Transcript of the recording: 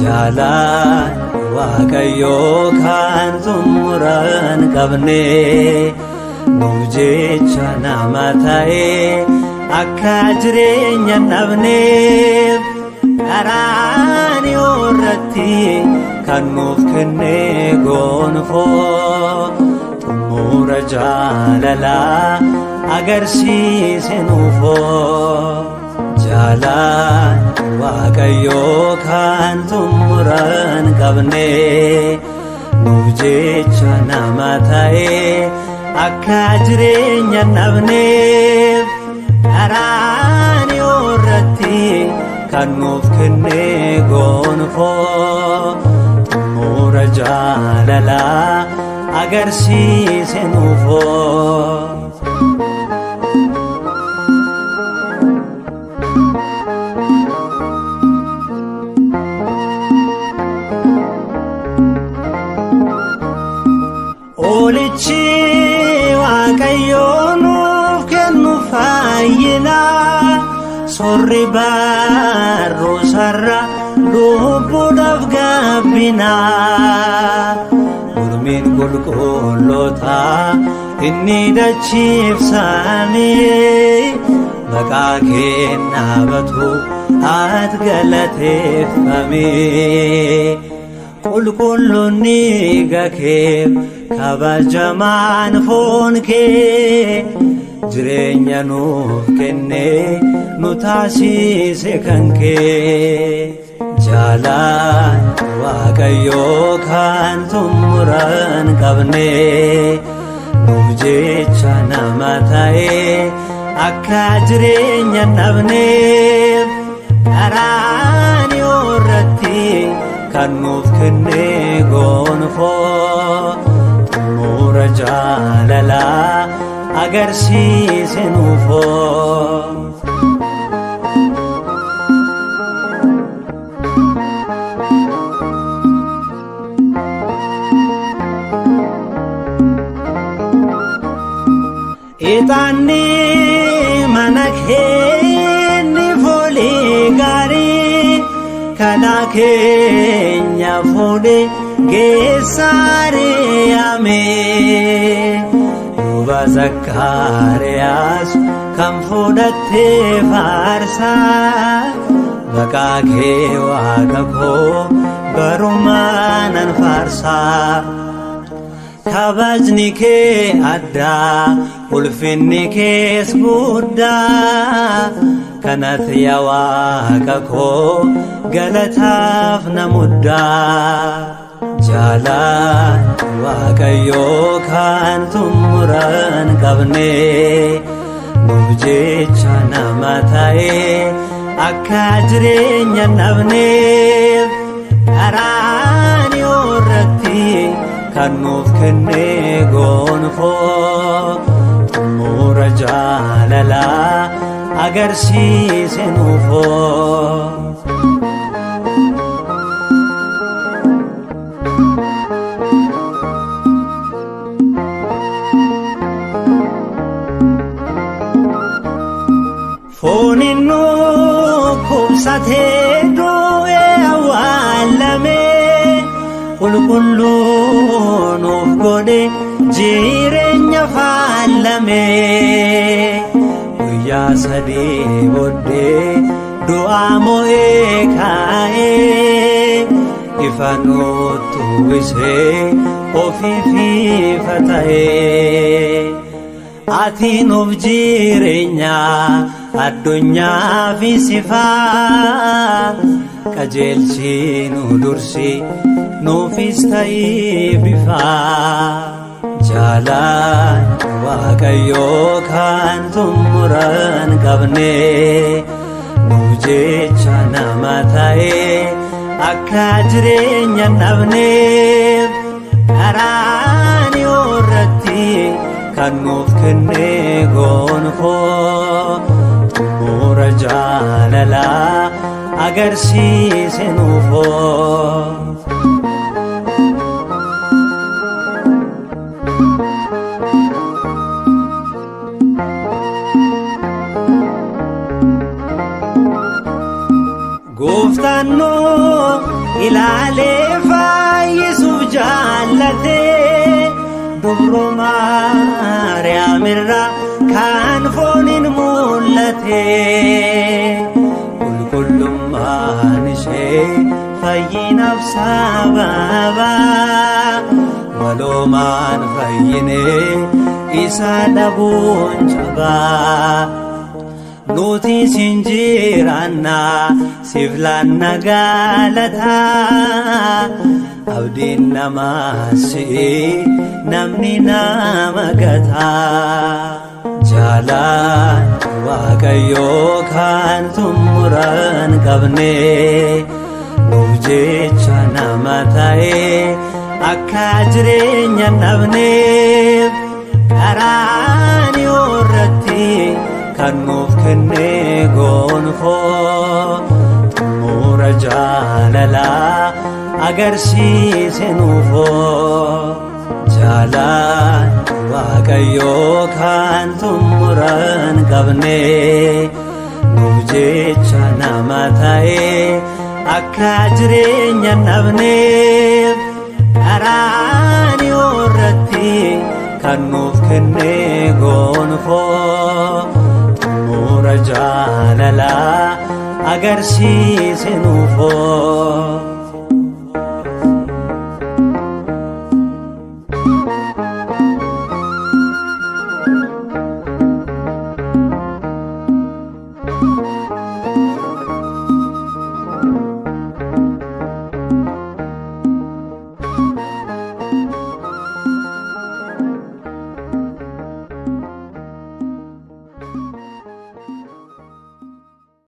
Jaalaan Waaqayyoo kan xumuran qabne nuuf jecha nama ta'e akka jireenya dhabneef karaani irratti kan nuuf kenne gonfoo xumura jaalalaa agarsiise nuufoo. Jaalaan Waaqayyoo kan xumuran qabne nuuf jecha nama ta'e akka jireenya dhabneef karaani irratti kan nuuf kenne gonfoo xumura jaalalaa agarsiise nuufoo. Olichi Waaqayyoo nuuf kennu fayyina sorri barruu sarara lubbuudhaaf gabbina mormiin qulqulloota inni dachiifsame maqaa kee dhaabatu ati galateeffame qulqulloonni gakeef kabajamaan foon kee jireenya nuuf kenne nu taasise kan kee. Jaalaan Waaqayyoo kan xumuran qabne nuuf jecha nama ta'e akka jireenya dhabneef karaani irratti kan nuuf kenne gonfoo xumura jaalalaa agarsiise nuufoo. Ixaanni mana keenya foolii gaarii kadhaa keenya fuudhee geessaaree yaamee luba Zakkaariyaas kan fudhattee faarsaa maqaa kee Waaqa koo barumaan faarsaa. Kabajni kee addaa ulfinni kees guddaa kanatti yaa Waaqa koo galataaf na muddaa. Jaalaan Waaqayyoo kan xumuran qabne nuuf jecha nama ta'e akka jireenya dhabneef karaani irratti kan nuuf kenne gonfoo xumura jaalalaa agarsiise nuufoo. Fooniin nu kubsatee du'ee awwaalame qulqulluu nuuf godhe jireenya faallame guyyaa sadii booddee du'aa mo'ee kaa'ee ifa nutti uwwisee ofiif ifa ta'ee. Ati nuuf jireenya addunyaaf ifaa qajeelchi nu dursi nuufis ta'ii bifaa. Jaalaan Waaqayyoo kan xumuran qabne nuuf jecha nama ta'e akka jireenya dhabneef karaani irratti kan nuuf kenne gonfoo xumura jaalalaa agarsiise nuufoo. Gooftaan nu ilaalee fayyisuuf jaallate dubroo Maariyaamirraa kan fooniin mul'ate qulqullummaan ishee fayyinaaf sababa waloomaan fayyine isa dhabuun cabaa nuti siin jiraanna siif laanna galataa abdiin namaa si'i namni nama gataa jaalaan Waaqayyoo kan xumuran qabne nuuf jecha nama ta'e akka jireenya dhabneef qaraaniyooo irratti kan nuuf kenne gonfoo xumura jaalalaa agarsiise nuufoo jaalaan Waaqayyoo kan xumuran qabne nuuf jecha nama ta'e akka jireenya dhabneef qaraaniyooo irratti kan nuuf kenne gonfoo xumura jaalalaa agarsiise nuufoo